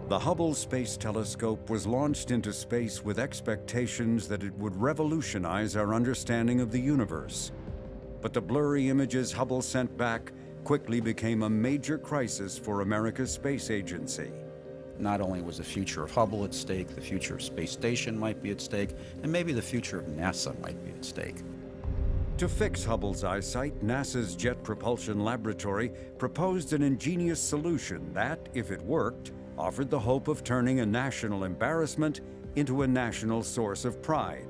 The Hubble Space Telescope was launched into space with expectations that it would revolutionize our understanding of the universe. But the blurry images Hubble sent back quickly became a major crisis for America's space agency. Not only was the future of Hubble at stake, the future of space station might be at stake, and maybe the future of NASA might be at stake. To fix Hubble's eyesight, NASA's Jet Propulsion Laboratory proposed an ingenious solution that, if it worked, offered the hope of turning a national embarrassment into a national source of pride.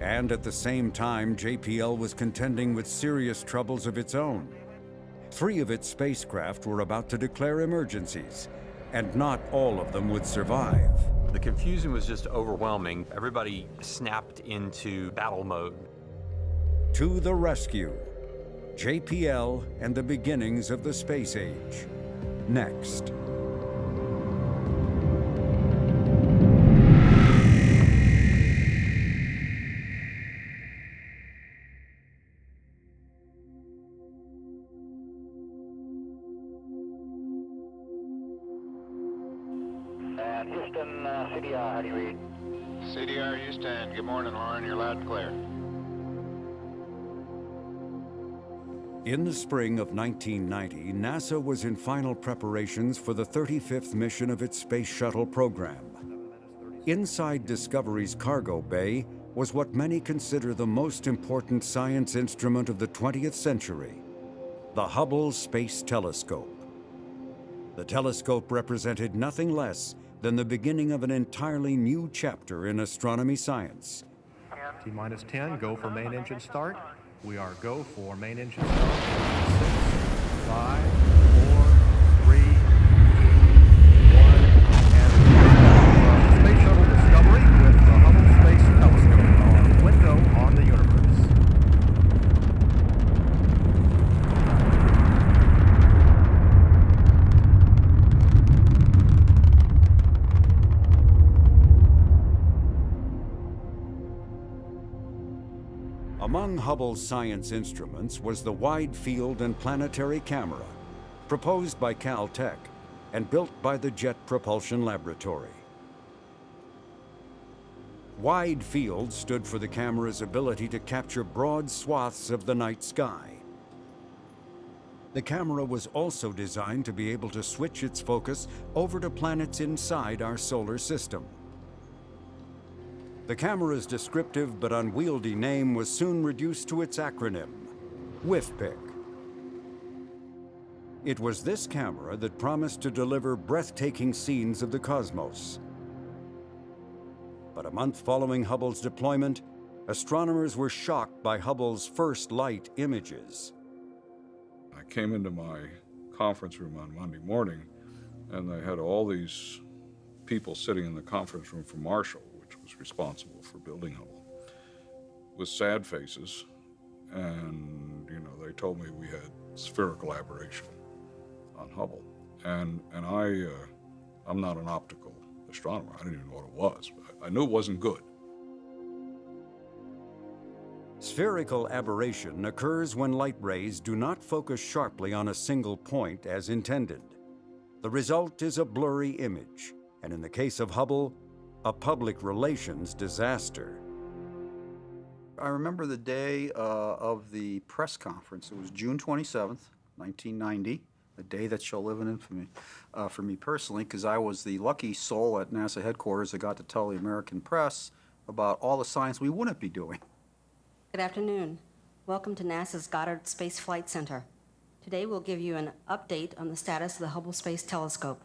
And at the same time, JPL was contending with serious troubles of its own. 3 of its spacecraft were about to declare emergencies, and not all of them would survive. The confusion was just overwhelming. Everybody snapped into battle mode. To the rescue, JPL and the beginnings of the space age. Next. Houston, CDR, how do you read? CDR Houston, good morning, Lauren, you're loud and clear. In the spring of 1990, NASA was in final preparations for the 35th mission of its Space Shuttle program. Inside Discovery's cargo bay was what many consider the most important science instrument of the 20th century, the Hubble Space Telescope. The telescope represented nothing less than the beginning of an entirely new chapter in astronomy science. T-minus 10, go for main engine start. We are go for main engine start. 6, 5, 4, 3, 2, 1, and Space Shuttle Discovery with the Hubble Space Telescope, our window on the universe. Among Hubble's science instruments was the Wide Field and Planetary Camera, proposed by Caltech and built by the Jet Propulsion Laboratory. Wide Field stood for the camera's ability to capture broad swaths of the night sky. The camera was also designed to be able to switch its focus over to planets inside our solar system. The camera's descriptive but unwieldy name was soon reduced to its acronym, WFPIC. It was this camera that promised to deliver breathtaking scenes of the cosmos. But a month following Hubble's deployment, astronomers were shocked by Hubble's first light images. I came into my conference room on Monday morning, and they had all these people sitting in the conference room from Marshall, which was responsible for building Hubble, with sad faces, and they told me we had spherical aberration on Hubble, and I'm not an optical astronomer. I didn't even know what it was, but I knew it wasn't good. Spherical aberration occurs when light rays do not focus sharply on a single point as intended. The result is a blurry image, and in the case of Hubble, a public relations disaster. I remember the day of the press conference. It was June 27th, 1990, a day that shall live in infamy for me personally, because I was the lucky soul at NASA headquarters that got to tell the American press about all the science we wouldn't be doing. Good afternoon. Welcome to NASA's Goddard Space Flight Center. Today we'll give you an update on the status of the Hubble Space Telescope.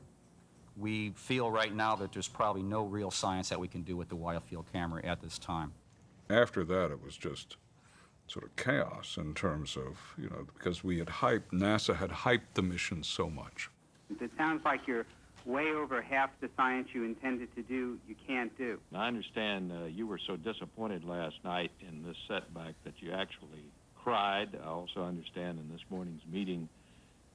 We feel right now that there's probably no real science that we can do with the wide field camera at this time. After that, it was just sort of chaos in terms of, because NASA had hyped the mission so much. It sounds like you're way over half the science you intended to do, you can't do. I understand you were so disappointed last night in this setback that you actually cried. I also understand in this morning's meeting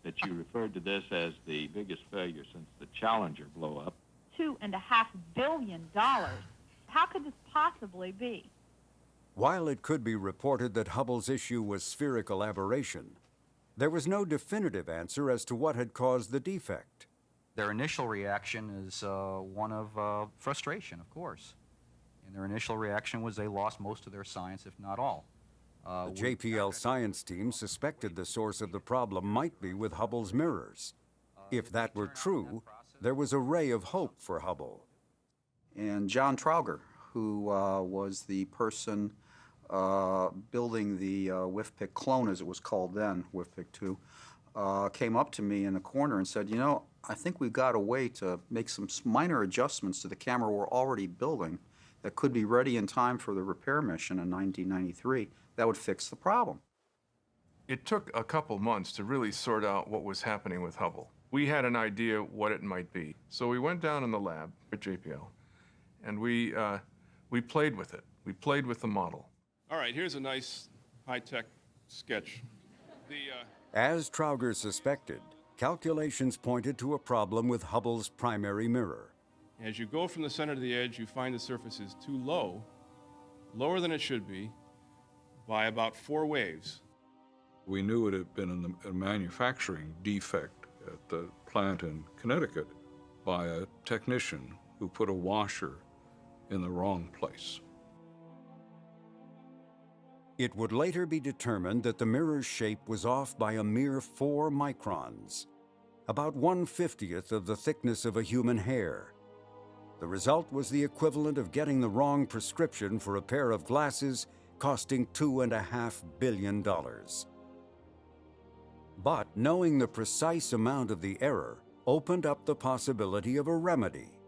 that you referred to this as the biggest failure since the Challenger blow-up. $2.5 billion. How could this possibly be? While it could be reported that Hubble's issue was spherical aberration, there was no definitive answer as to what had caused the defect. Their initial reaction is one of frustration, of course. And their initial reaction was they lost most of their science, if not all. The JPL science team suspected the source of the problem might be with Hubble's mirrors. If that were true, there was a ray of hope for Hubble. And John Trauger, who was the person building the WIFPIC clone, as it was called then, WIFPIC 2, came up to me in the corner and said, you know, I think we've got a way to make some minor adjustments to the camera we're already building that could be ready in time for the repair mission in 1993 that would fix the problem. It took a couple months to really sort out what was happening with Hubble. We had an idea what it might be. So we went down in the lab at JPL, and we played with it. We played with the model. All right, here's a nice high-tech sketch. As Trauger suspected, calculations pointed to a problem with Hubble's primary mirror. As you go from the center to the edge, you find the surface is too low, lower than it should be, by about 4 waves. We knew it had been a manufacturing defect at the plant in Connecticut by a technician who put a washer in the wrong place. It would later be determined that the mirror's shape was off by a mere 4 microns, about 1/50th of the thickness of a human hair. The result was the equivalent of getting the wrong prescription for a pair of glasses costing $2.5 billion. But knowing the precise amount of the error opened up the possibility of a remedy.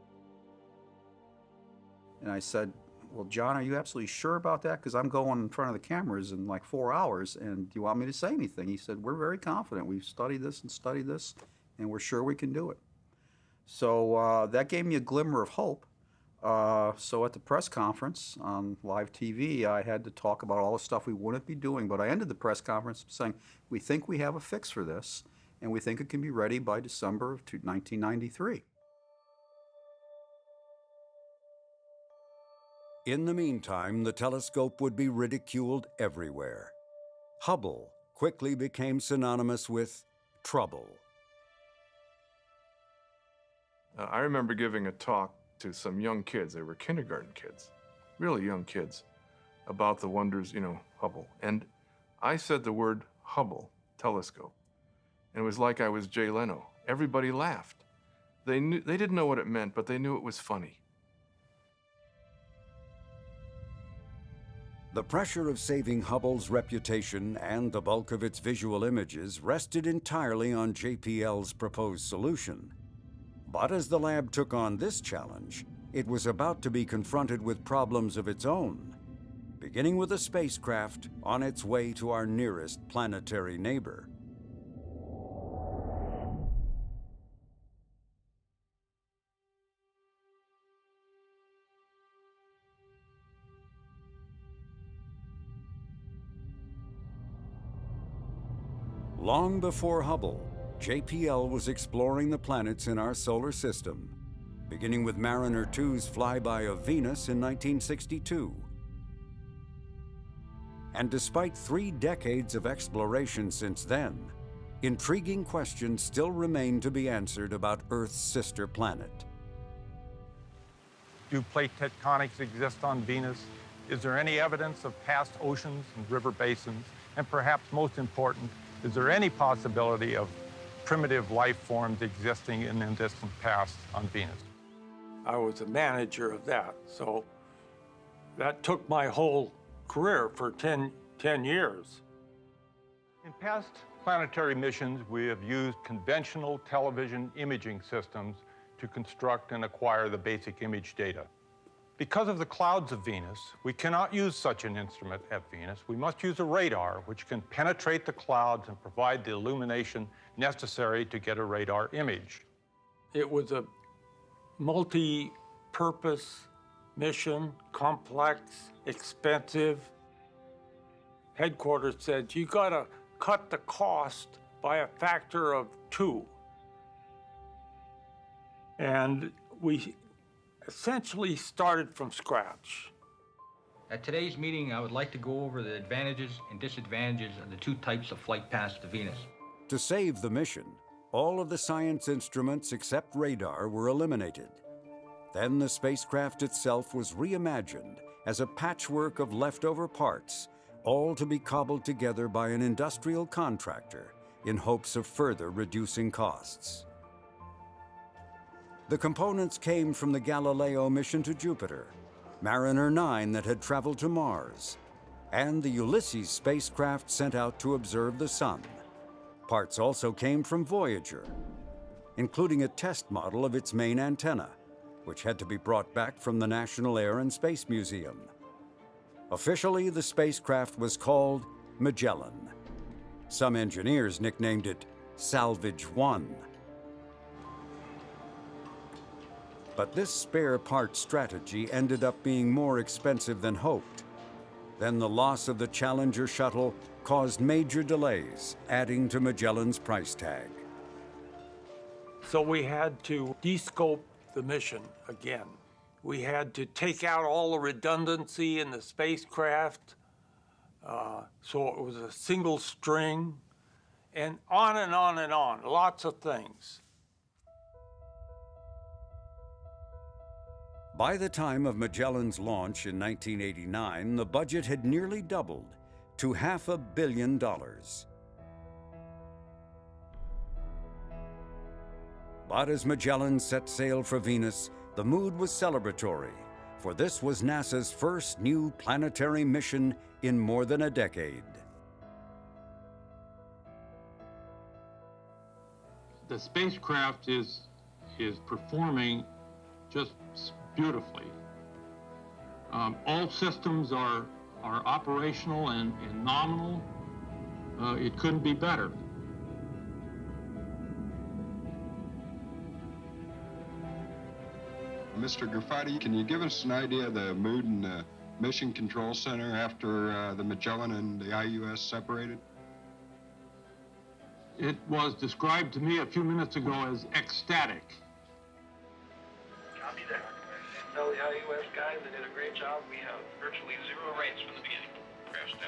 And I said, well, John, are you absolutely sure about that? Because I'm going in front of the cameras in like 4 hours, and do you want me to say anything? He said, we're very confident. We've studied this, and we're sure we can do it. So that gave me a glimmer of hope. So at the press conference on live TV, I had to talk about all the stuff we wouldn't be doing, but I ended the press conference saying, we think we have a fix for this, and we think it can be ready by December of 1993. In the meantime, the telescope would be ridiculed everywhere. Hubble quickly became synonymous with trouble. I remember giving a talk to some young kids. They were kindergarten kids, really young kids, about the wonders, Hubble. And I said the word Hubble, telescope. And it was like I was Jay Leno. Everybody laughed. They didn't know what it meant, but they knew it was funny. The pressure of saving Hubble's reputation and the bulk of its visual images rested entirely on JPL's proposed solution. But as the lab took on this challenge, it was about to be confronted with problems of its own, beginning with a spacecraft on its way to our nearest planetary neighbor. Long before Hubble, JPL was exploring the planets in our solar system, beginning with Mariner 2's flyby of Venus in 1962. And despite 3 decades of exploration since then, intriguing questions still remain to be answered about Earth's sister planet. Do plate tectonics exist on Venus? Is there any evidence of past oceans and river basins? And perhaps most important, is there any possibility of primitive life forms existing in the distant past on Venus? I was a manager of that, so that took my whole career for 10 years. In past planetary missions, we have used conventional television imaging systems to construct and acquire the basic image data. Because of the clouds of Venus, we cannot use such an instrument at Venus. We must use a radar which can penetrate the clouds and provide the illumination necessary to get a radar image. It was a multi-purpose mission, complex, expensive. Headquarters said, you gotta cut the cost by a factor of 2. And we essentially started from scratch. At today's meeting, I would like to go over the advantages and disadvantages of the 2 types of flight paths to Venus. To save the mission, All of the science instruments except radar were eliminated. Then the spacecraft itself was reimagined as a patchwork of leftover parts, all to be cobbled together by an industrial contractor in hopes of further reducing costs. The components came from the Galileo mission to Jupiter, Mariner 9 that had traveled to Mars, and the Ulysses spacecraft sent out to observe the Sun. Parts also came from Voyager, including a test model of its main antenna, which had to be brought back from the National Air and Space Museum. Officially, the spacecraft was called Magellan. Some engineers nicknamed it Salvage 1. But this spare part strategy ended up being more expensive than hoped. Then the loss of the Challenger shuttle caused major delays, adding to Magellan's price tag. So we had to descope the mission again. We had to take out all the redundancy in the spacecraft, so it was a single string, and on and on and on, lots of things. By the time of Magellan's launch in 1989, the budget had nearly doubled to $500 million. But as Magellan set sail for Venus, the mood was celebratory, for this was NASA's first new planetary mission in more than a decade. The spacecraft is performing just beautifully. All systems are operational and nominal. It couldn't be better. Mr. Graffiti, can you give us an idea of the mood in the Mission Control Center after the Magellan and the IUS separated? It was described to me a few minutes ago as ecstatic. Copy that. Tell the IUS guys they did a great job. We have virtually zero rates from the beginning.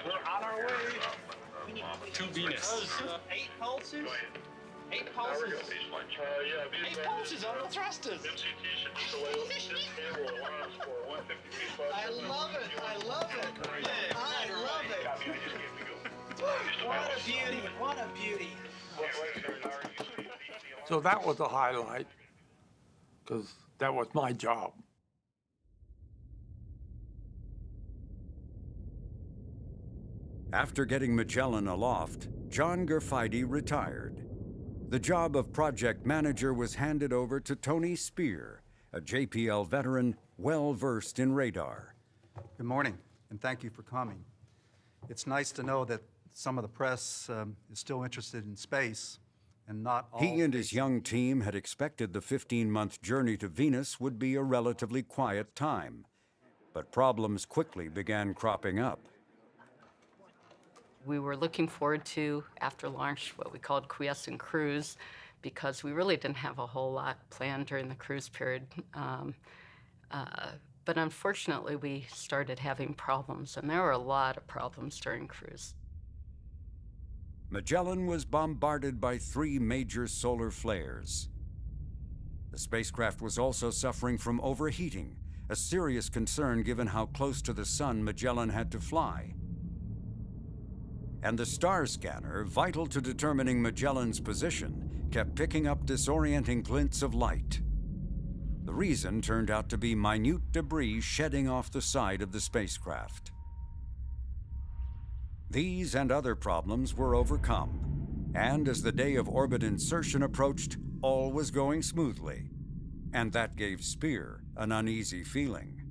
We're on our way to Venus. 8 pulses? 8 pulses? 8 pulses on the thrusters. I love it. I love it. I love it. What a beauty. What a beauty. So that was a highlight, because that was my job. After getting Magellan aloft, John Graffiti retired. The job of project manager was handed over to Tony Spear, a JPL veteran well-versed in radar. Good morning, and thank you for coming. It's nice to know that some of the press is still interested in space, and not all. He and his young team had expected the 15-month journey to Venus would be a relatively quiet time, but problems quickly began cropping up. We were looking forward to, after launch, what we called quiescent cruise, because we really didn't have a whole lot planned during the cruise period. But unfortunately, we started having problems, and there were a lot of problems during cruise. Magellan was bombarded by 3 major solar flares. The spacecraft was also suffering from overheating, a serious concern given how close to the sun Magellan had to fly. And the star scanner, vital to determining Magellan's position, kept picking up disorienting glints of light. The reason turned out to be minute debris shedding off the side of the spacecraft. These and other problems were overcome, and as the day of orbit insertion approached, all was going smoothly. And that gave Spear an uneasy feeling.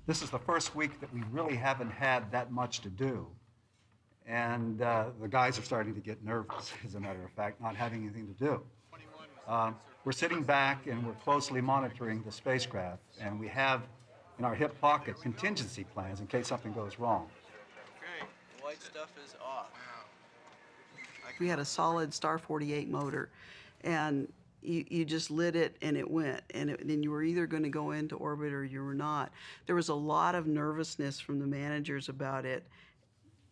This is the first week that we really haven't had that much to do. And the guys are starting to get nervous, as a matter of fact, not having anything to do. We're sitting back and we're closely monitoring the spacecraft, and we have in our hip pocket contingency plans in case something goes wrong. Okay, the white stuff is off. We had a solid Star 48 motor, and you just lit it and it went, and then you were either going to go into orbit or you were not. There was a lot of nervousness from the managers about it.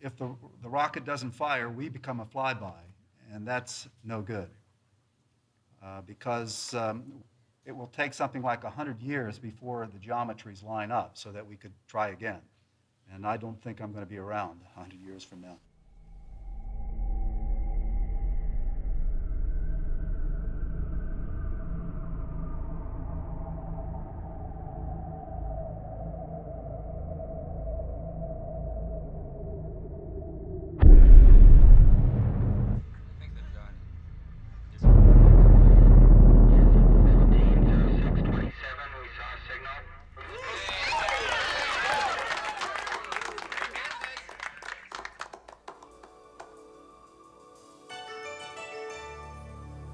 If the rocket doesn't fire, we become a flyby, and that's no good. because it will take something like 100 years before the geometries line up so that we could try again. And I don't think I'm going to be around 100 years from now.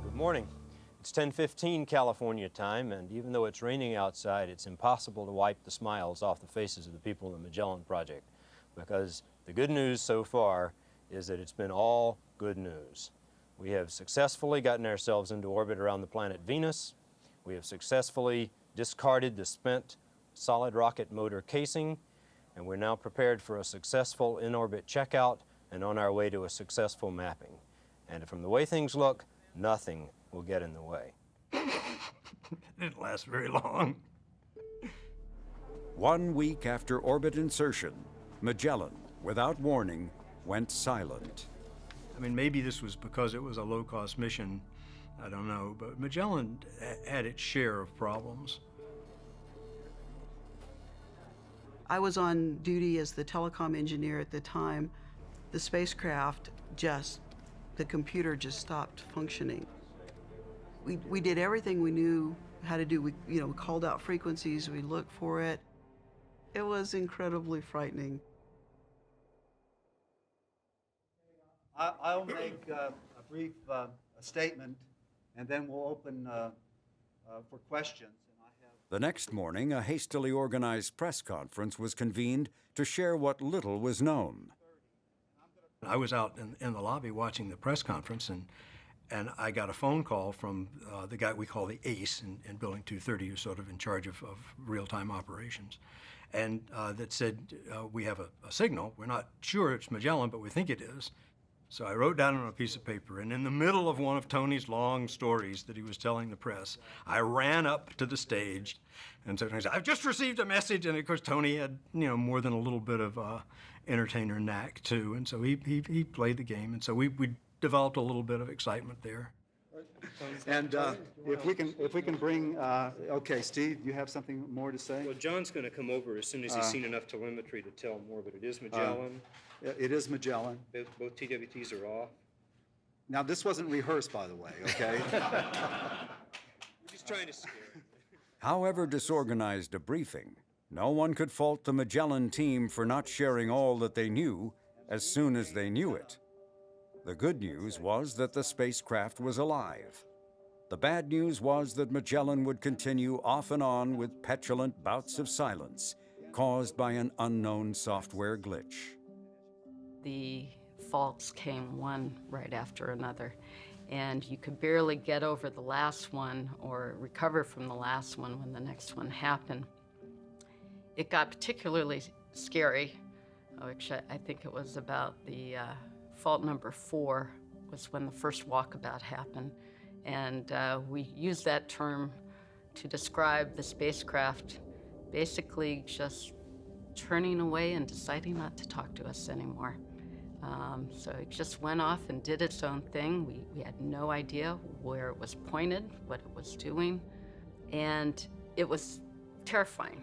Good morning. It's 10:15 California time, and even though it's raining outside, it's impossible to wipe the smiles off the faces of the people in the Magellan Project, because the good news so far is that it's been all good news. We have successfully gotten ourselves into orbit around the planet Venus. We have successfully discarded the spent solid rocket motor casing, and we're now prepared for a successful in-orbit checkout and on our way to a successful mapping. And from the way things look, nothing will get in the way. It didn't last very long. 1 week after orbit insertion, Magellan, without warning, went silent. I mean, maybe this was because it was a low-cost mission. I don't know, but Magellan had its share of problems. I was on duty as the telecom engineer at the time. The spacecraft the computer just stopped functioning. We did everything we knew how to do. We called out frequencies, we looked for it. It was incredibly frightening. I'll make a brief statement, and then we'll open for questions. The next morning, a hastily organized press conference was convened to share what little was known. I was out in the lobby watching the press conference, and I got a phone call from the guy we call the ace in Building 230, who's sort of in charge of real-time operations, and that said, we have a signal. We're not sure it's Magellan, but we think it is. So I wrote down on a piece of paper, and in the middle of one of Tony's long stories that he was telling the press, I ran up to the stage, and so Tony said, "I've just received a message," and of course Tony had, more than a little bit of entertainer knack too, and so he played the game, and so we developed a little bit of excitement there. And if we can bring, okay, Steve, you have something more to say? Well, John's going to come over as soon as he's seen enough telemetry to tell more, but it is Magellan. It is Magellan. Both TWTs are off. Now, this wasn't rehearsed, by the way, okay? We're just trying to scare him. However disorganized a briefing, no one could fault the Magellan team for not sharing all that they knew as soon as they knew it. The good news was that the spacecraft was alive. The bad news was that Magellan would continue off and on with petulant bouts of silence caused by an unknown software glitch. The faults came one right after another, and you could barely get over the last one or recover from the last one when the next one happened. It got particularly scary, which I think it was about the fault number 4 was when the first walkabout happened. And we used that term to describe the spacecraft basically just turning away and deciding not to talk to us anymore. So it just went off and did its own thing. We had no idea where it was pointed, what it was doing, and it was terrifying.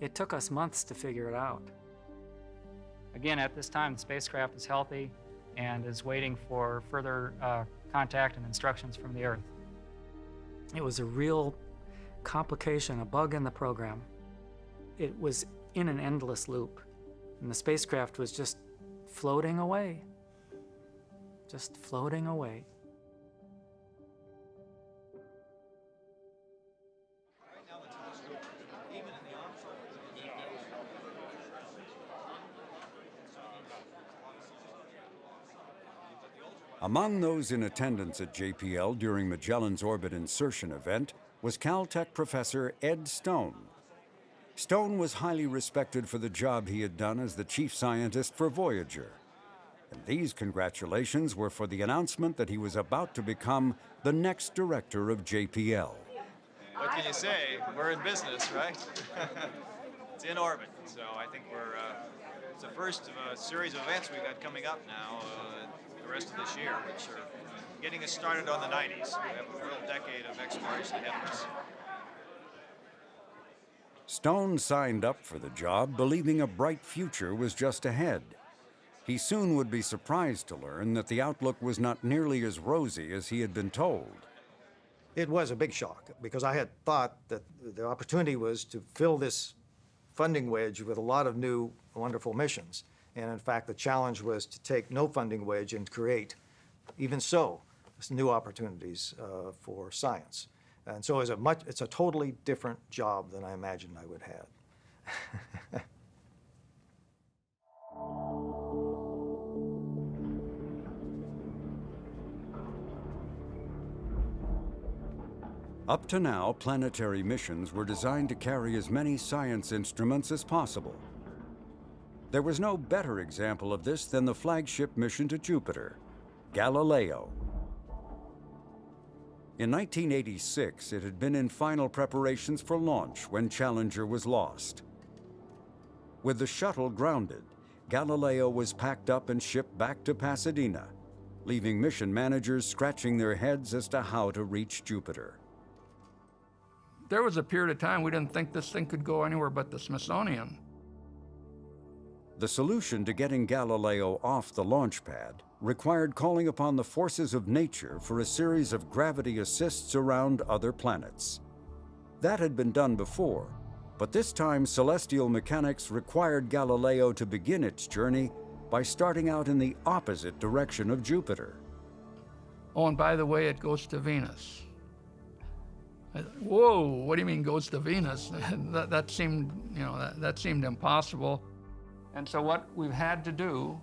It took us months to figure it out. Again, at this time, the spacecraft is healthy and is waiting for further contact and instructions from the Earth. It was a real complication, a bug in the program. It was in an endless loop, and the spacecraft was just floating away. Just floating away. Among those in attendance at JPL during Magellan's orbit insertion event was Caltech professor Ed Stone. Stone was highly respected for the job he had done as the chief scientist for Voyager. These congratulations were for the announcement that he was about to become the next director of JPL. What can you say? We're in business, right? It's in orbit, so I think it's the first of a series of events we've got coming up now the rest of this year, which are getting us started on the 90s. We have a real decade of exploration ahead of us. Stone signed up for the job believing a bright future was just ahead. He soon would be surprised to learn that the outlook was not nearly as rosy as he had been told. It was a big shock because I had thought that the opportunity was to fill this funding wedge with a lot of new, wonderful missions. And in fact, the challenge was to take no funding wedge and create, even so, new opportunities for science. And so it's a totally different job than I imagined I would have. Up to now, planetary missions were designed to carry as many science instruments as possible. There was no better example of this than the flagship mission to Jupiter, Galileo. In 1986, it had been in final preparations for launch when Challenger was lost. With the shuttle grounded, Galileo was packed up and shipped back to Pasadena, leaving mission managers scratching their heads as to how to reach Jupiter. There was a period of time we didn't think this thing could go anywhere but the Smithsonian. The solution to getting Galileo off the launch pad required calling upon the forces of nature for a series of gravity assists around other planets. That had been done before, but this time celestial mechanics required Galileo to begin its journey by starting out in the opposite direction of Jupiter. Oh, and by the way, it goes to Venus. Whoa, what do you mean goes to Venus? that seemed, that seemed impossible. And so what we've had to do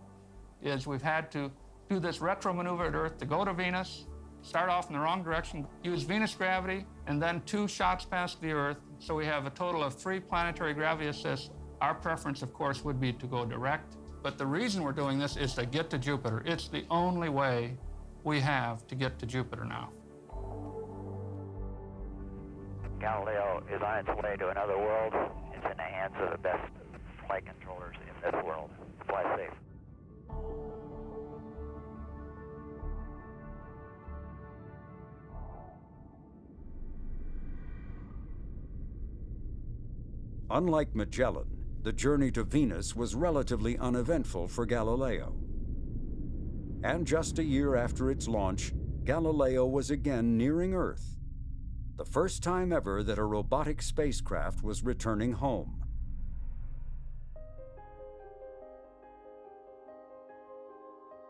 is we've had to do this retro maneuver at Earth to go to Venus, start off in the wrong direction, use Venus gravity, and then 2 shots past the Earth. So we have a total of 3 planetary gravity assists. Our preference, of course, would be to go direct. But the reason we're doing this is to get to Jupiter. It's the only way we have to get to Jupiter now. Galileo is on its way to another world. It's in the hands of the best flight controllers in this world. Fly safe. Unlike Magellan, the journey to Venus was relatively uneventful for Galileo. And just a year after its launch, Galileo was again nearing Earth, the first time ever that a robotic spacecraft was returning home.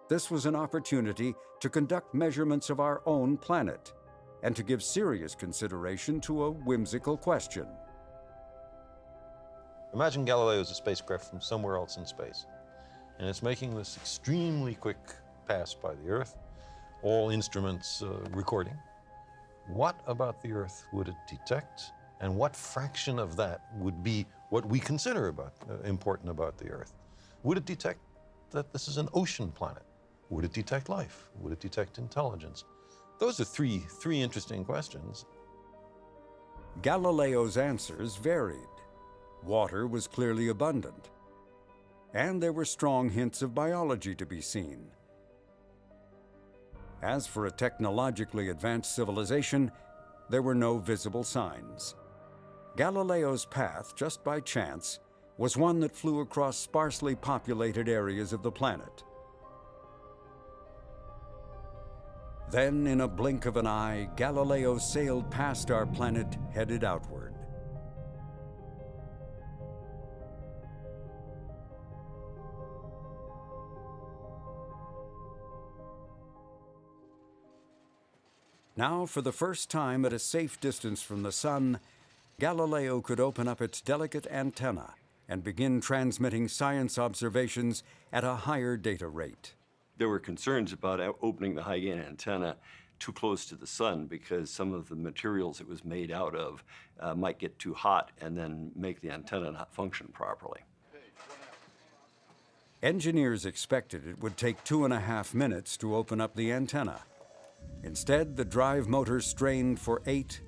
This was an opportunity to conduct measurements of our own planet and to give serious consideration to a whimsical question. Imagine Galileo is a spacecraft from somewhere else in space, and it's making this extremely quick pass by the Earth, all instruments recording. What about the Earth would it detect, and what fraction of that would be what we consider important about the Earth? Would it detect that this is an ocean planet? Would it detect life? Would it detect intelligence? Those are three interesting questions. Galileo's answers varied. Water was clearly abundant, and there were strong hints of biology to be seen. As for a technologically advanced civilization, there were no visible signs. Galileo's path, just by chance, was one that flew across sparsely populated areas of the planet. Then, in a blink of an eye, Galileo sailed past our planet, headed outward. Now, for the first time at a safe distance from the sun, Galileo could open up its delicate antenna and begin transmitting science observations at a higher data rate. There were concerns about opening the high-gain antenna too close to the sun because some of the materials it was made out of might get too hot and then make the antenna not function properly. Engineers expected it would take 2.5 minutes to open up the antenna. Instead, the drive motor strained for 8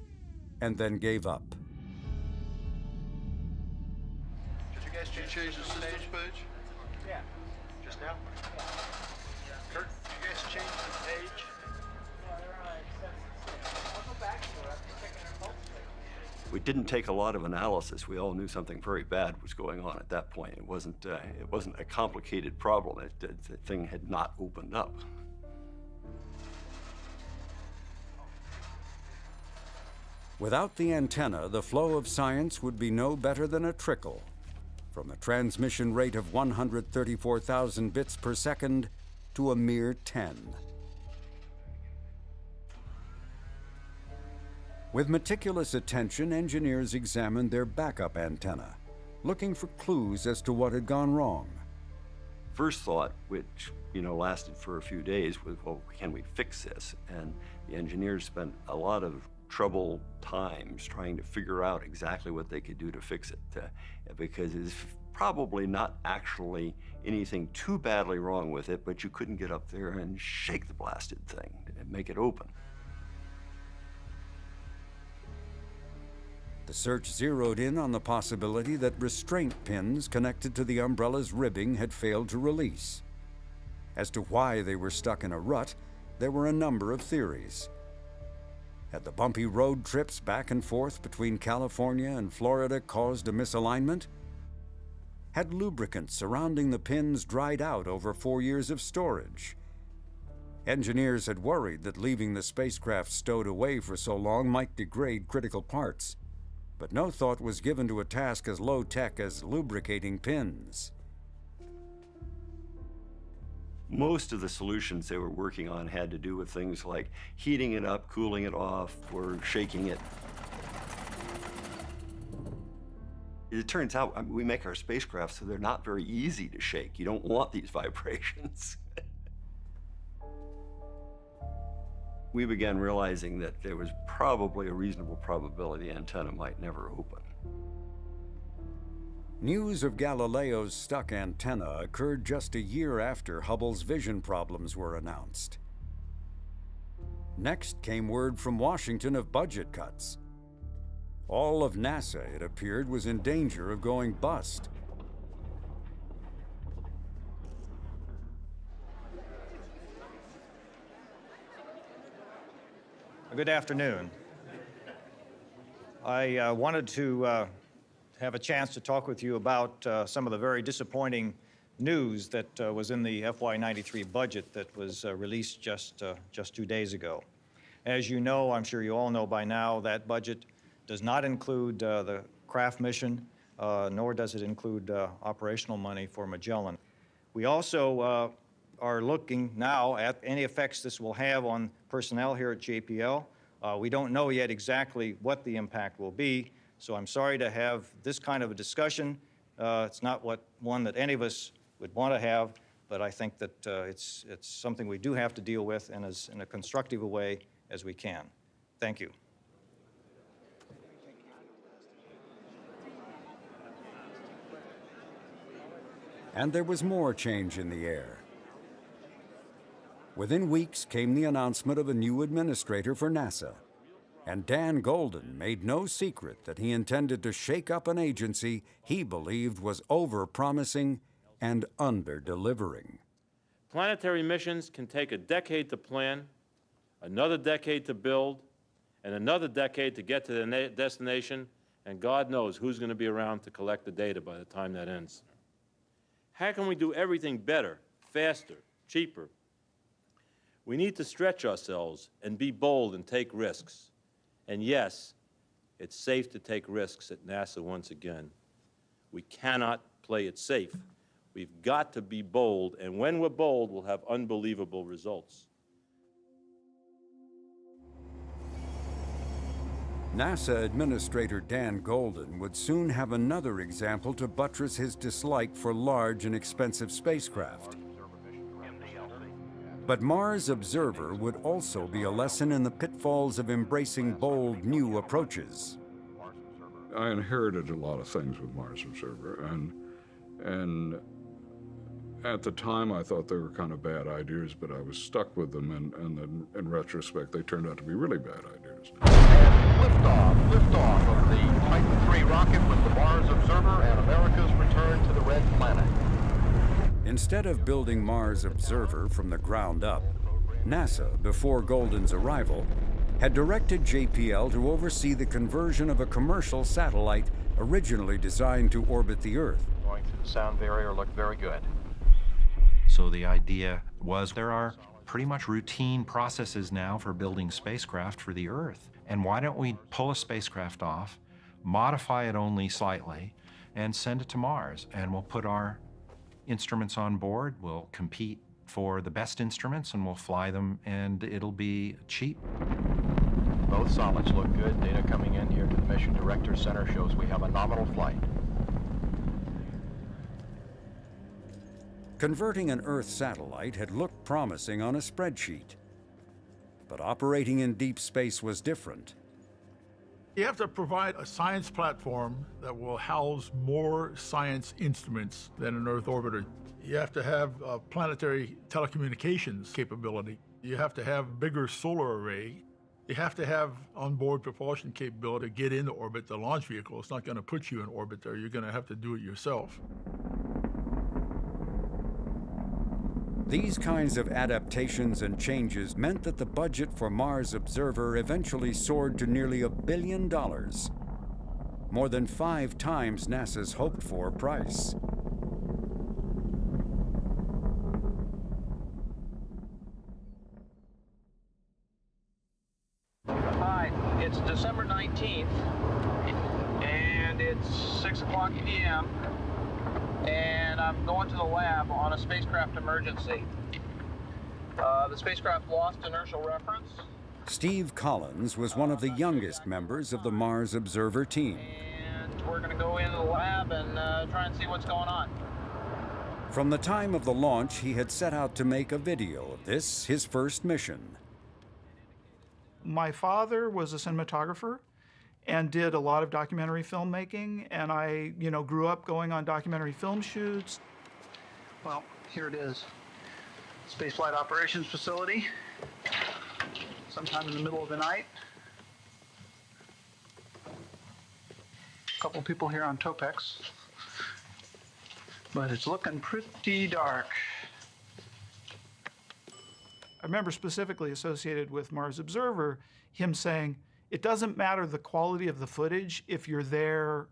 and then gave up. Did you guys change the systems page? Yeah. Just now? Kurt, did you guys change the page? We didn't take a lot of analysis. We all knew something very bad was going on at that point. It wasn't a complicated problem. The thing had not opened up. Without the antenna, the flow of science would be no better than a trickle, from a transmission rate of 134,000 bits per second to a mere 10. With meticulous attention, engineers examined their backup antenna, looking for clues as to what had gone wrong. First thought, which lasted for a few days, was, well, can we fix this? And the engineers spent a lot of trouble times trying to figure out exactly what they could do to fix it, because it's probably not actually anything too badly wrong with it, but you couldn't get up there and shake the blasted thing and make it open. The search zeroed in on the possibility that restraint pins connected to the umbrella's ribbing had failed to release. As to why they were stuck in a rut, there were a number of theories. Had the bumpy road trips back and forth between California and Florida caused a misalignment? Had lubricants surrounding the pins dried out over 4 years of storage? Engineers had worried that leaving the spacecraft stowed away for so long might degrade critical parts, but no thought was given to a task as low-tech as lubricating pins. Most of the solutions they were working on had to do with things like heating it up, cooling it off, or shaking it. It turns out we make our spacecraft so they're not very easy to shake. You don't want these vibrations. We began realizing that there was probably a reasonable probability the antenna might never open. News of Galileo's stuck antenna occurred just a year after Hubble's vision problems were announced. Next came word from Washington of budget cuts. All of NASA, it appeared, was in danger of going bust. Good afternoon. I wanted to have a chance to talk with you about some of the very disappointing news that was in the FY93 budget that was released just 2 days ago. As you know, I'm sure you all know by now, that budget does not include the craft mission, nor does it include operational money for Magellan. We also are looking now at any effects this will have on personnel here at JPL. We don't know yet exactly what the impact will be, so I'm sorry to have this kind of a discussion. It's not one that any of us would want to have, but I think that it's something we do have to deal with in as in a constructive a way as we can. Thank you. And there was more change in the air. Within weeks came the announcement of a new administrator for NASA, and Dan Golden made no secret that he intended to shake up an agency he believed was over-promising and under-delivering. Planetary missions can take a decade to plan, another decade to build, and another decade to get to the destination, and God knows who's going to be around to collect the data by the time that ends. How can we do everything better, faster, cheaper? We need to stretch ourselves and be bold and take risks. And yes, it's safe to take risks at NASA once again. We cannot play it safe. We've got to be bold, and when we're bold, we'll have unbelievable results. NASA Administrator Dan Golden would soon have another example to buttress his dislike for large and expensive spacecraft. But Mars Observer would also be a lesson in the pitfalls of embracing bold new approaches. I inherited a lot of things with Mars Observer, and At the time, I thought they were kind of bad ideas, but I was stuck with them, and then in retrospect, they turned out to be really bad ideas. Liftoff of the Titan III rocket with the Mars Observer and America's return to the Red Planet. Instead of building Mars Observer from the ground up, NASA, before Golden's arrival, had directed JPL to oversee the conversion of a commercial satellite originally designed to orbit the Earth. Going through the sound barrier looked very good. So the idea was there are pretty much routine processes now for building spacecraft for the Earth. And why don't we pull a spacecraft off, modify it only slightly, and send it to Mars? And we'll put our instruments on board, we'll compete for the best instruments, and we'll fly them, and it'll be cheap. Both solids look good. Data coming in here to the Mission Director Center shows we have a nominal flight. Converting an Earth satellite had looked promising on a spreadsheet. But operating in deep space was different. You have to provide a science platform that will house more science instruments than an Earth orbiter. You have to have a planetary telecommunications capability. You have to have bigger solar array. You have to have onboard propulsion capability to get into orbit. The launch vehicle is not going to put you in orbit there. You're going to have to do it yourself. These kinds of adaptations and changes meant that the budget for Mars Observer eventually soared to nearly $1 billion, more than 5 times NASA's hoped-for price. Hi, it's December 19th, and it's 6 o'clock p.m., and I'm going to the lab on a spacecraft emergency. The spacecraft lost inertial reference. Steve Collins was one of the youngest members of the Mars Observer team. And we're going to go into the lab and try and see what's going on. From the time of the launch, he had set out to make a video of this, his first mission. My father was a cinematographer and did a lot of documentary filmmaking, and I, grew up going on documentary film shoots. Well, here it is. Spaceflight Operations Facility. Sometime in the middle of the night. A couple people here on Topex. But it's looking pretty dark. I remember specifically associated with Mars Observer, him saying, it doesn't matter the quality of the footage if you're there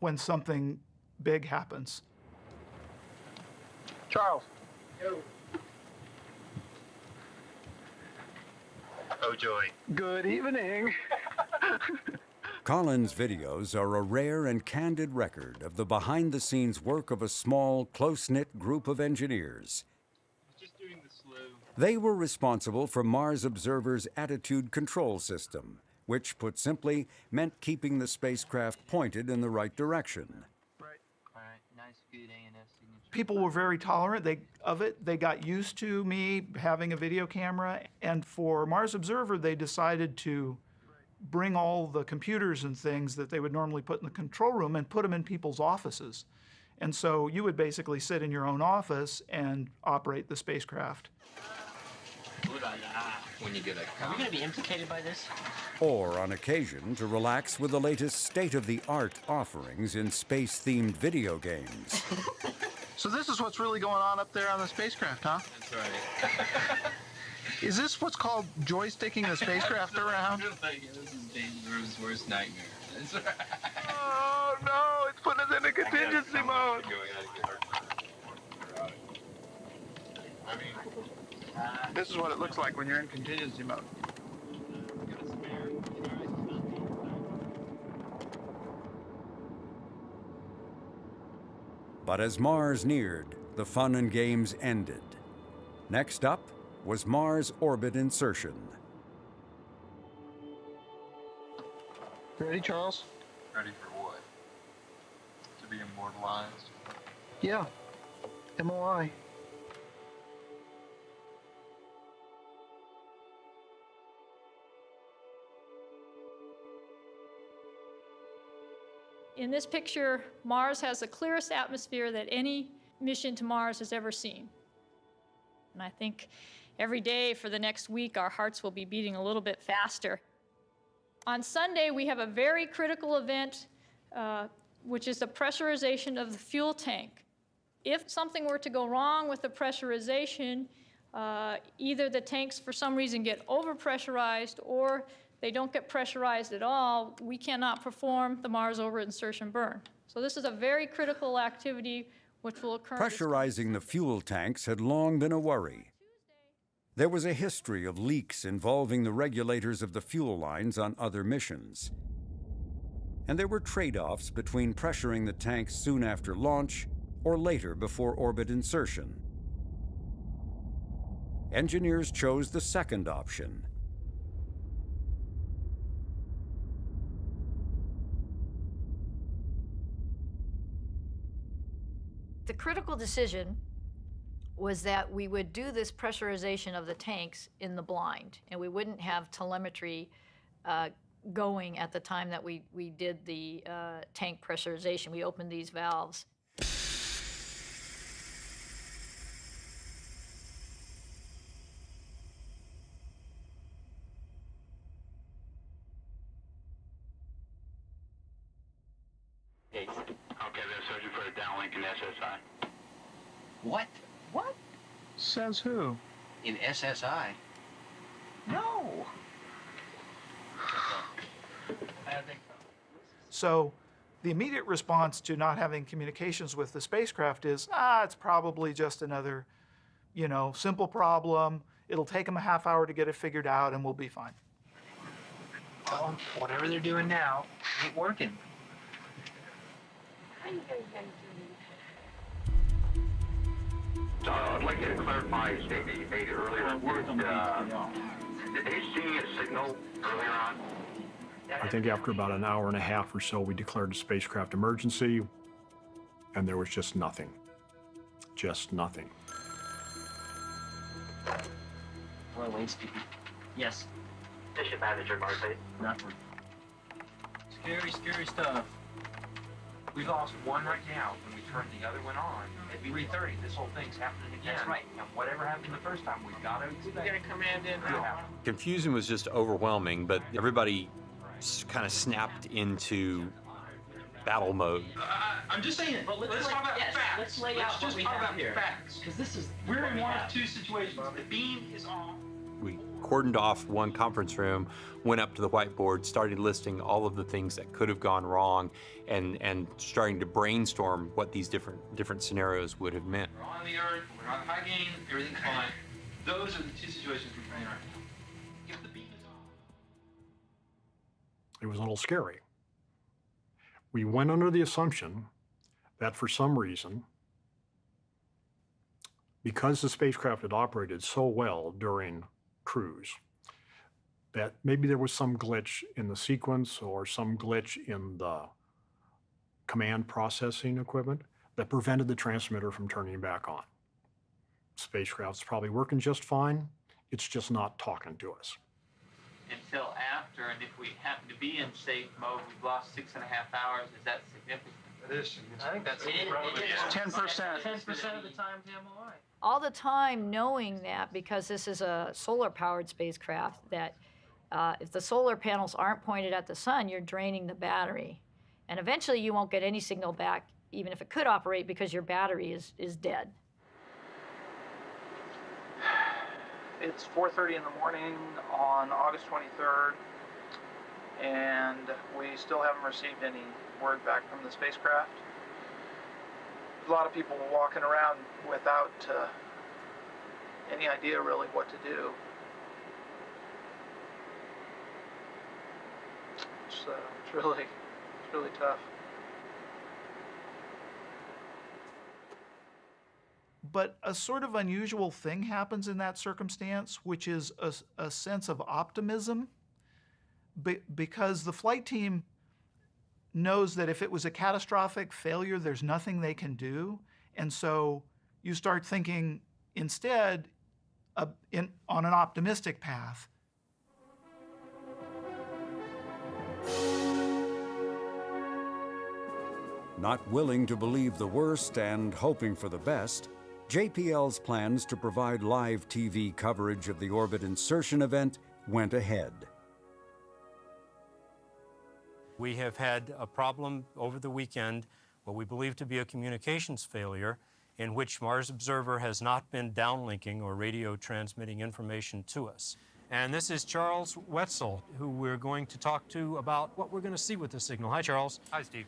when something big happens. Charles. Oh, joy. Good evening. Collins' videos are a rare and candid record of the behind-the-scenes work of a small, close-knit group of engineers. Just doing the slow. They were responsible for Mars Observer's attitude control system, which, put simply, meant keeping the spacecraft pointed in the right direction. People were very tolerant of it. They got used to me having a video camera. And for Mars Observer, they decided to bring all the computers and things that they would normally put in the control room and put them in people's offices. And so you would basically sit in your own office and operate the spacecraft. When you get Are we going to be implicated by this? Or, on occasion, to relax with the latest state-of-the-art offerings in space-themed video games. So this is what's really going on up there on the spacecraft, huh? That's right. Is this what's called joysticking the spacecraft around? This is Danger's worst nightmare. That's right. Oh, no, it's putting us into contingency mode. This is what it looks like when you're in contingency mode. But as Mars neared, the fun and games ended. Next up was Mars orbit insertion. Ready, Charles? Ready for what? To be immortalized? Yeah. MOI. In this picture, Mars has the clearest atmosphere that any mission to Mars has ever seen. And I think every day for the next week, our hearts will be beating a little bit faster. On Sunday, we have a very critical event, which is the pressurization of the fuel tank. If something were to go wrong with the pressurization, either the tanks for some reason get overpressurized or they don't get pressurized at all, we cannot perform the Mars orbit insertion burn. So this is a very critical activity which will occur. Pressurizing the fuel tanks had long been a worry. There was a history of leaks involving the regulators of the fuel lines on other missions. And there were trade-offs between pressuring the tanks soon after launch or later before orbit insertion. Engineers chose the second option. The critical decision was that we would do this pressurization of the tanks in the blind, and we wouldn't have telemetry going at the time that we did the tank pressurization. We opened these valves. Okay, they're searching for a downlink in SSI. What? What? Says who? In SSI? No. I don't think so. So the immediate response to not having communications with the spacecraft is, it's probably just another, simple problem. It'll take them a half hour to get it figured out and we'll be fine. Well, whatever they're doing now ain't working. So I'd like you to clarify a statement you made earlier. Did they see a signal earlier on? I think after about an hour and a half or so, we declared a spacecraft emergency, and there was just nothing. Just nothing. Hello, Wayne speaking. Yes. Mission manager, Marseille. Nothing. Scary, scary stuff. We lost one right now. When we turned the other one on at 3:30, this whole thing's happening again. That's right. And whatever happened the first time, we've got to expect. We're gonna command in now. Confusion was just overwhelming, but everybody kind of snapped into battle mode. I'm just saying, but let's talk about facts. Let's lay out what we have here. Because this is We're in one of two situations. The beam is on. We cordoned off one conference room, went up to the whiteboard, started listing all of the things that could have gone wrong, and starting to brainstorm what these different scenarios would have meant. We're on the Earth, we're on high gain, everything's fine. Those are the two situations we're in right now. If the beam is on. It was a little scary. We went under the assumption that for some reason, because the spacecraft had operated so well during cruise, that maybe there was some glitch in the sequence or some glitch in the command processing equipment that prevented the transmitter from turning back on. Spacecraft's probably working just fine. It's just not talking to us. Until after, and if we happen to be in safe mode, we've lost 6.5 hours. Is that significant? It is significant. I think that's It is 10%. 10% of the time to MOI. All the time knowing that, because this is a solar-powered spacecraft, that if the solar panels aren't pointed at the sun, you're draining the battery. And eventually you won't get any signal back, even if it could operate, because your battery is dead. It's 4:30 in the morning on August 23rd, and we still haven't received any word back from the spacecraft. A lot of people walking around without any idea really what to do. It's really tough. But a sort of unusual thing happens in that circumstance, which is a sense of optimism, because the flight team knows that if it was a catastrophic failure, there's nothing they can do. And so you start thinking instead on an optimistic path. Not willing to believe the worst and hoping for the best, JPL's plans to provide live TV coverage of the orbit insertion event went ahead. We have had a problem over the weekend, what we believe to be a communications failure, in which Mars Observer has not been downlinking or radio transmitting information to us. And this is Charles Wetzel, who we're going to talk to about what we're going to see with the signal. Hi, Charles. Hi, Steve.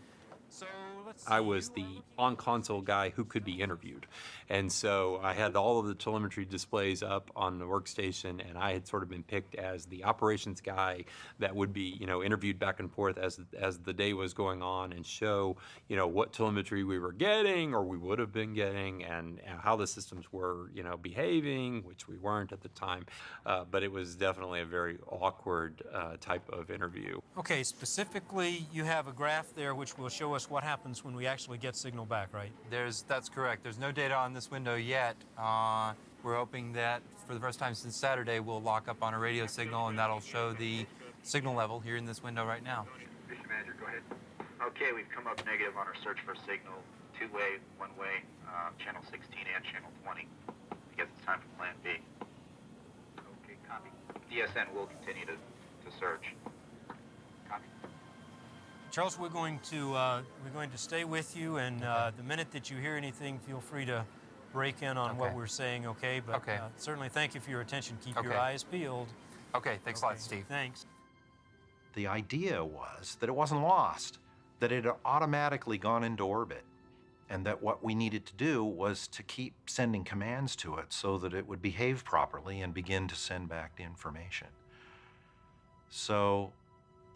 I was the on-console guy who could be interviewed. And so I had all of the telemetry displays up on the workstation, and I had sort of been picked as the operations guy that would be, interviewed back and forth as the day was going on and show, what telemetry we were getting or we would have been getting and how the systems were, behaving, which we weren't at the time. But it was definitely a very awkward type of interview. Okay, specifically, you have a graph there which will show us what happens when we actually get signal back, right? That's correct. There's no data on this window yet. We're hoping that for the first time since Saturday, we'll lock up on a radio signal, and that'll show the signal level here in this window right now. Mission Manager, go ahead. Okay, we've come up negative on our search for signal, two-way, one-way, channel 16 and channel 20. I guess it's time for plan B. Okay, copy. DSN will continue to search. Copy. Charles, we're going to stay with you, and the minute that you hear anything, feel free to break in on what we're saying, okay? But certainly thank you for your attention. Keep your eyes peeled. Okay, thanks a lot, Steve. Thanks. The idea was that it wasn't lost, that it had automatically gone into orbit, and that what we needed to do was to keep sending commands to it so that it would behave properly and begin to send back the information. So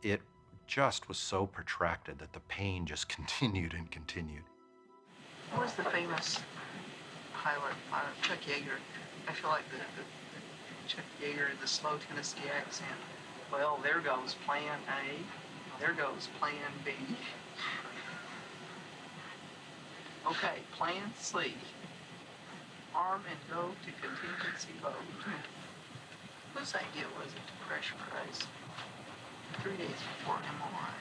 it just was so protracted that the pain just continued and continued. Who was the famous pilot, Chuck Yeager? I feel like the Chuck Yeager, the slow Tennessee accent. Well, there goes plan A, there goes plan B. Okay, plan C. Arm and go to contingency mode. Whose idea was it to pressurize 3 days before MRI?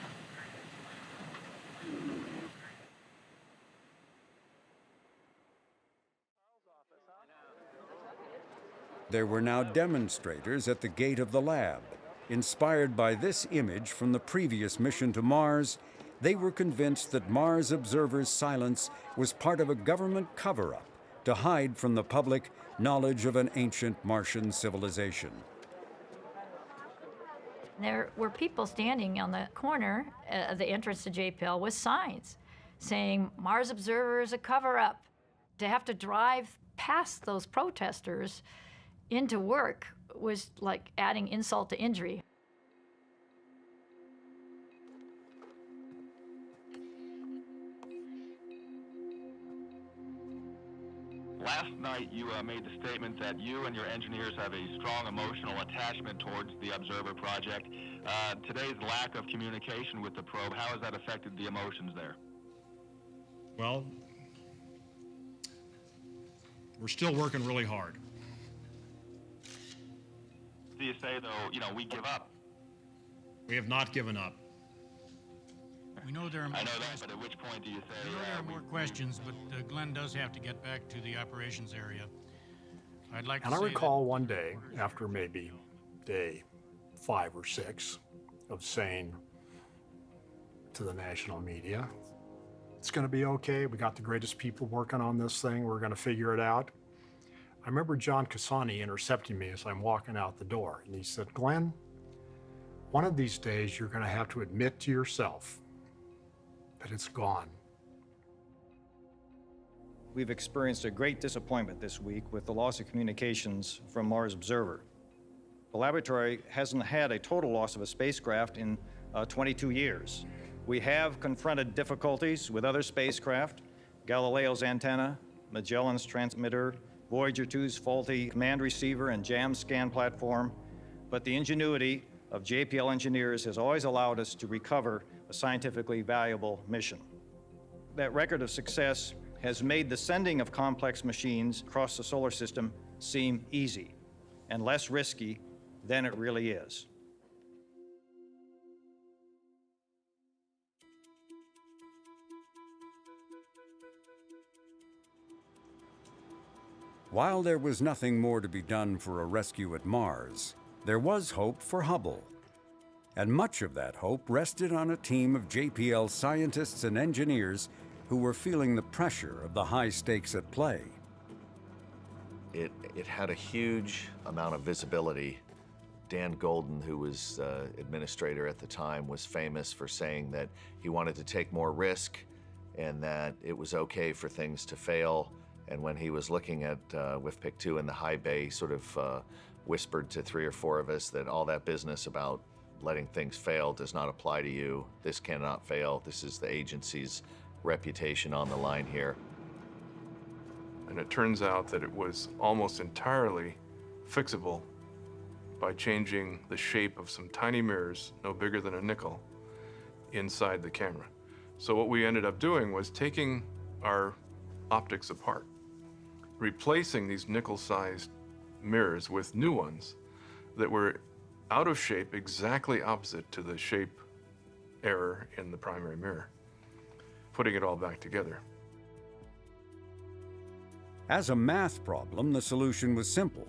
There were now demonstrators at the gate of the lab. Inspired by this image from the previous mission to Mars, they were convinced that Mars Observer's silence was part of a government cover-up to hide from the public knowledge of an ancient Martian civilization. There were people standing on the corner of the entrance to JPL with signs saying, Mars Observer is a cover-up. To have to drive past those protesters into work was like adding insult to injury. Last night, you made the statement that you and your engineers have a strong emotional attachment towards the Observer project. Today's lack of communication with the probe, how has that affected the emotions there? Well, we're still working really hard. Do you say, though, we give up? We have not given up. We know there are more I know questions. that, but at which point do you say... We know there are more questions, but Glenn does have to get back to the operations area. I'd like And to I say recall one day, after maybe day 5 or 6, of saying to the national media, it's going to be okay. We got the greatest people working on this thing. We're going to figure it out. I remember John Cassani intercepting me as I'm walking out the door. And he said, Glenn, one of these days you're going to have to admit to yourself that it's gone. We've experienced a great disappointment this week with the loss of communications from Mars Observer. The laboratory hasn't had a total loss of a spacecraft in 22 years. We have confronted difficulties with other spacecraft, Galileo's antenna, Magellan's transmitter, Voyager 2's faulty command receiver and jam scan platform, but the ingenuity of JPL engineers has always allowed us to recover a scientifically valuable mission. That record of success has made the sending of complex machines across the solar system seem easy and less risky than it really is. While there was nothing more to be done for a rescue at Mars, there was hope for Hubble. And much of that hope rested on a team of JPL scientists and engineers who were feeling the pressure of the high stakes at play. It had a huge amount of visibility. Dan Golden, who was administrator at the time, was famous for saying that he wanted to take more risk and that it was okay for things to fail. And when he was looking at WFPIC 2 in the high bay, sort of whispered to 3 or 4 of us that all that business about letting things fail does not apply to you. This cannot fail. This is the agency's reputation on the line here. And it turns out that it was almost entirely fixable by changing the shape of some tiny mirrors, no bigger than a nickel, inside the camera. So what we ended up doing was taking our optics apart, replacing these nickel-sized mirrors with new ones that were out of shape, exactly opposite to the shape error in the primary mirror, putting it all back together. As a math problem, the solution was simple.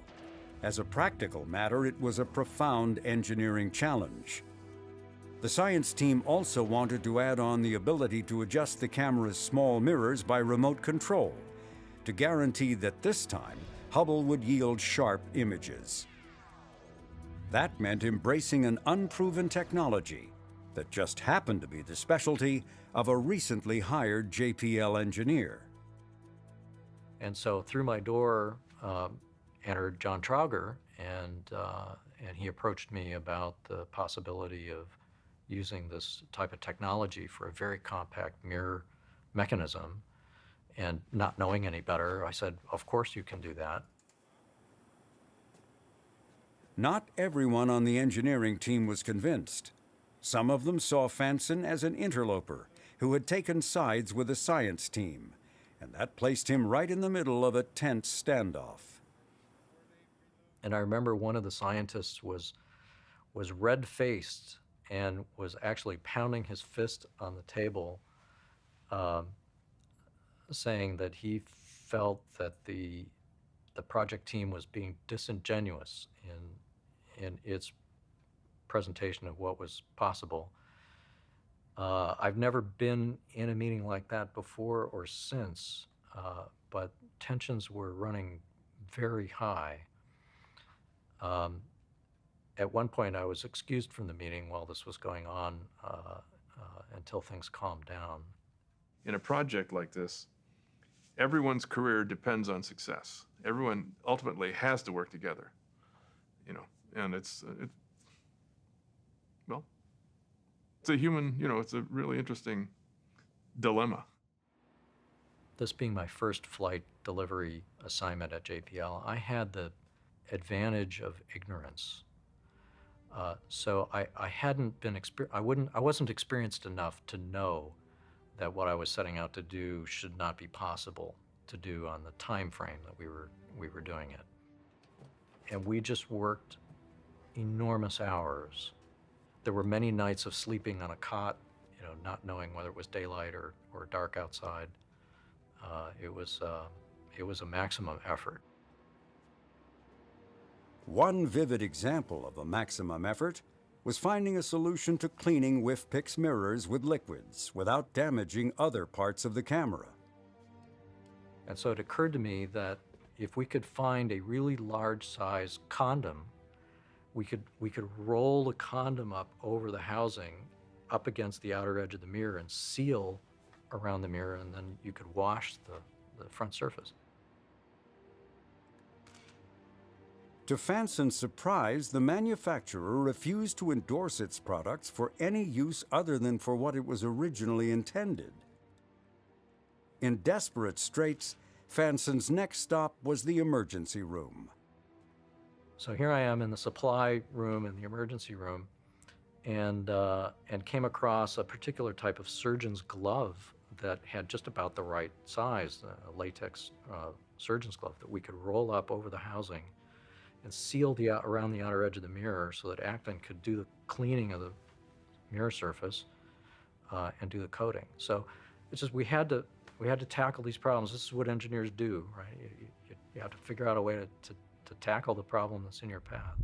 As a practical matter, it was a profound engineering challenge. The science team also wanted to add on the ability to adjust the camera's small mirrors by remote control, to guarantee that this time, Hubble would yield sharp images. That meant embracing an unproven technology that just happened to be the specialty of a recently hired JPL engineer. And so through my door entered John Trauger, and he approached me about the possibility of using this type of technology for a very compact mirror mechanism. And not knowing any better, I said, of course you can do that. Not everyone on the engineering team was convinced. Some of them saw Fanson as an interloper who had taken sides with the science team, and that placed him right in the middle of a tense standoff. And I remember one of the scientists was red-faced and was actually pounding his fist on the table, saying that he felt that the project team was being disingenuous in its presentation of what was possible. I've never been in a meeting like that before or since, but tensions were running very high. At one point, I was excused from the meeting while this was going on until things calmed down. In a project like this, everyone's career depends on success. Everyone ultimately has to work together, you know, and it's a human, it's a really interesting dilemma. This being my first flight delivery assignment at JPL, I had the advantage of ignorance. So I hadn't been I wasn't experienced enough to know that what I was setting out to do should not be possible to do on the time frame that we were doing it. And we just worked enormous hours. There were many nights of sleeping on a cot, not knowing whether it was daylight or dark outside. It was a maximum effort. One vivid example of a maximum effort was finding a solution to cleaning WFPIC's mirrors with liquids without damaging other parts of the camera. And so it occurred to me that if we could find a really large size condom, we could roll the condom up over the housing, up against the outer edge of the mirror, and seal around the mirror, and then you could wash the front surface. To Fanson's surprise, the manufacturer refused to endorse its products for any use other than for what it was originally intended. In desperate straits, Fanson's next stop was the emergency room. So here I am in the supply room, in the emergency room, and came across a particular type of surgeon's glove that had just about the right size, a latex surgeon's glove that we could roll up over the housing and seal around the outer edge of the mirror so that Acton could do the cleaning of the mirror surface and do the coating. So it's just we had to tackle these problems. This is what engineers do, right? You You have to figure out a way to tackle the problem that's in your path.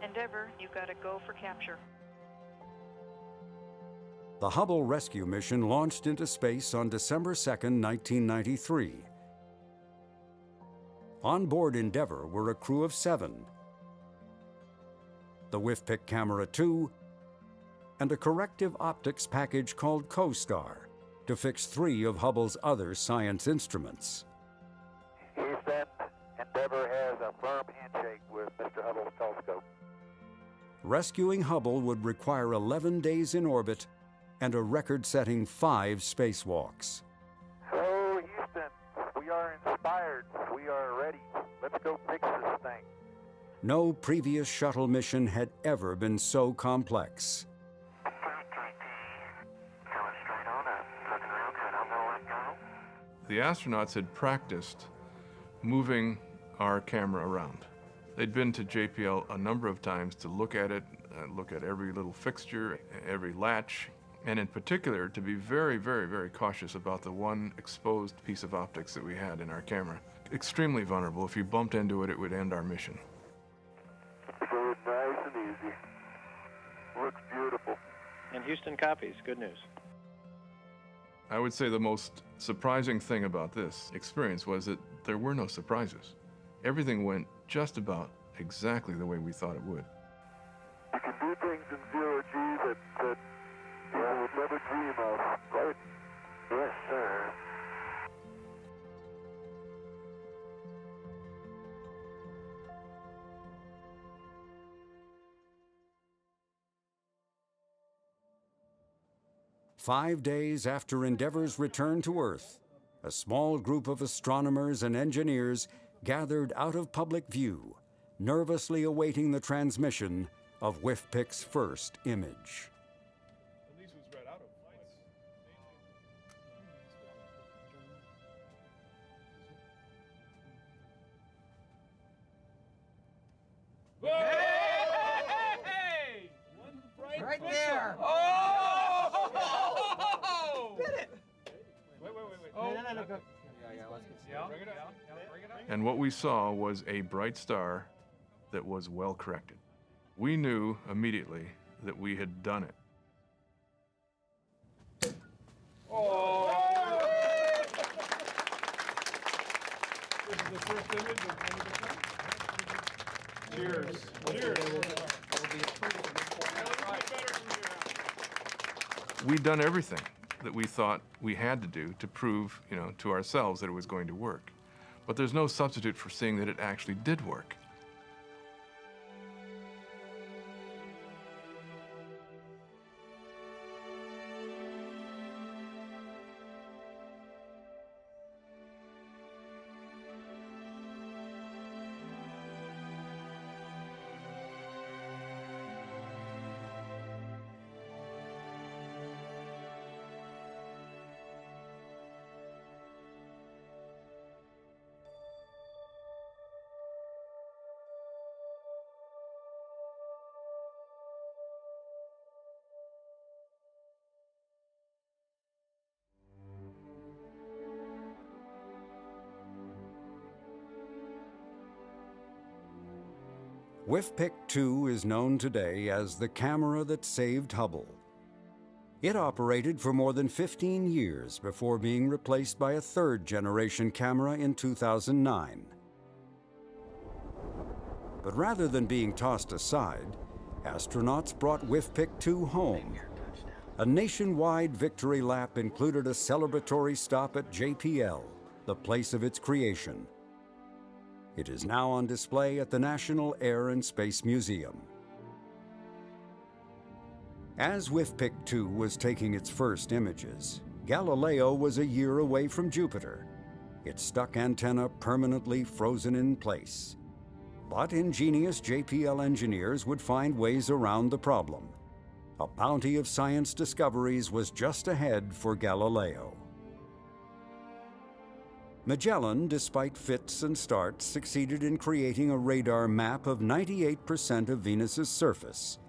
Endeavour, you've got to go for capture. The Hubble rescue mission launched into space on December 2, 1993. On board Endeavour were a crew of 7, the WIFPIC Camera 2, and a corrective optics package called CoStar to fix 3 of Hubble's other science instruments. Houston, Endeavour has a firm handshake with Mr. Hubble's telescope. Rescuing Hubble would require 11 days in orbit and a record-setting 5 spacewalks. So, Houston, we are inspired. We are ready. Let's go fix this thing. No previous shuttle mission had ever been so complex. The astronauts had practiced moving our camera around. They'd been to JPL a number of times to look at it, look at every little fixture, every latch, and in particular to be very, very, very cautious about the one exposed piece of optics that we had in our camera. Extremely vulnerable. If you bumped into it, it would end our mission. So nice and easy. Looks beautiful. And Houston copies. Good news. I would say the most surprising thing about this experience was that there were no surprises. Everything went just about exactly the way we thought it would. You can do things in zero-G that you would never dream of, right? Yes, sir. "5 days after Endeavour's return to Earth, a small group of astronomers and engineers gathered out of public view, nervously awaiting the transmission of WIFPIC's first image. Hey! Right there! Oh! Get it! Wait. Oh, no, go. Yeah, let's get bring it up. Bring it up. And what we saw was a bright star that was well corrected. We knew immediately that we had done it. Oh! This is the first image of Cheers. Cheers. We'd done everything that we thought we had to do to prove, to ourselves that it was going to work. But there's no substitute for seeing that it actually did work. WIFPIC 2 is known today as the camera that saved Hubble. It operated for more than 15 years before being replaced by a third-generation camera in 2009. But rather than being tossed aside, astronauts brought WIFPIC 2 home. A nationwide victory lap included a celebratory stop at JPL, the place of its creation. It is now on display at the National Air and Space Museum. As WIFPIC 2 was taking its first images, Galileo was a year away from Jupiter, its stuck antenna permanently frozen in place. But ingenious JPL engineers would find ways around the problem. A bounty of science discoveries was just ahead for Galileo. Magellan, despite fits and starts, succeeded in creating a radar map of 98% of Venus's surface.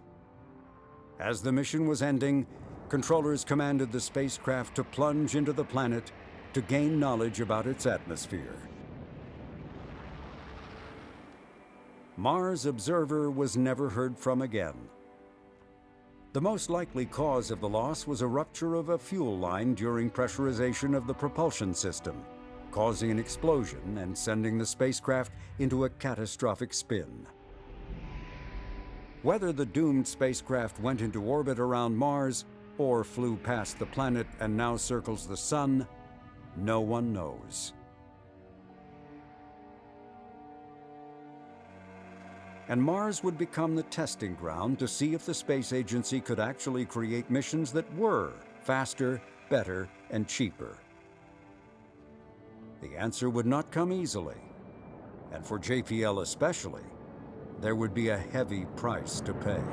As the mission was ending, controllers commanded the spacecraft to plunge into the planet to gain knowledge about its atmosphere. Mars Observer was never heard from again. The most likely cause of the loss was a rupture of a fuel line during pressurization of the propulsion system, causing an explosion and sending the spacecraft into a catastrophic spin. Whether the doomed spacecraft went into orbit around Mars or flew past the planet and now circles the Sun, no one knows. And Mars would become the testing ground to see if the space agency could actually create missions that were faster, better, and cheaper. The answer would not come easily, and for JPL especially, there would be a heavy price to pay.